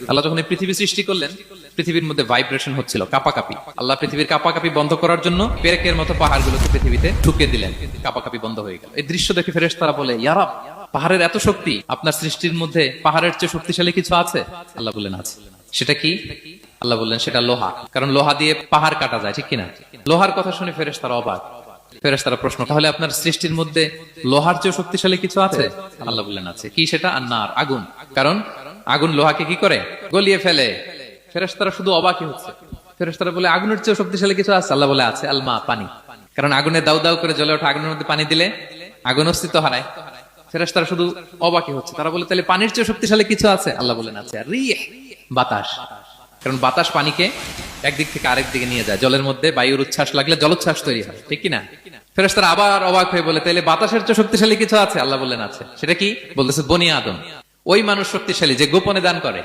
আল্লাহ যখন এই পৃথিবী সৃষ্টি করলেন, পৃথিবীর মধ্যে ভাইব্রেশন হচ্ছিল, কাঁপাকাঁপি। আল্লাহ পৃথিবীর কাঁপাকাঁপি বন্ধ করার জন্য পেরেকের মতো পাহাড়গুলোকে পৃথিবীতে ঢুকে দিলেন, কাঁপাকাঁপি বন্ধ হয়ে গেল। এই দৃশ্য দেখে ফেরেশতারা বলে, ইয়া রাব, পাহাড়ের এত শক্তি, আপনার সৃষ্টির মধ্যে পাহাড়ের চেয়ে শক্তিশালী কিছু আছে? আল্লাহ বললেন আছে। সেটা কি? আল্লাহ বললেন সেটা লোহা, কারণ লোহা দিয়ে পাহাড় কাটা যায়, ঠিক কিনা? লোহার কথা শুনে ফেরেশতারা অবাক। ফেরেশতারা প্রশ্ন, তাহলে আপনার সৃষ্টির মধ্যে লোহার চেয়ে শক্তিশালী কিছু আছে? আল্লাহ বললেন আছে। কি সেটা? আন্নার, আগুন। কারণ আগুন লোহাকে কি করে? গলিয়ে ফেলে। ফেরেশতারা শুধু অবাকই হচ্ছে। ফেরেশতারা বলে, আগুনের চেয়ে শক্তিশালী কিছু আছে? আল্লাহ বলে আছে, আলমা, পানি। কারণ আগুনে দাউ দাউ করে জ্বলে ওঠা আগুনের মধ্যে পানি দিলে আগুন অস্তিত্ব হারায়। ফেরেশতারা শুধু অবাকই হচ্ছে। তারা বলে, তাহলে পানির চেয়ে শক্তিশালী কিছু আছে? আল্লাহ বলেন আছে, রিহ, বাতাস। কারণ বাতাস পানিকে একদিক থেকে আরেক দিকে নিয়ে যায়। জলের মধ্যে বায়ুর উচ্ছ্বাস লাগলে জলোচ্ছ্বাস তৈরি হয়, ঠিক কিনা? ফেরেশতারা আবার অবাক হয়ে বলে, তাহলে বাতাসের চেয়ে শক্তিশালী কিছু আছে? আল্লাহ বললেন আছে। সেটা কি? বলতেছে বনি আদম। ওই মানুষ শক্তিশালী যে গোপনে দান করে।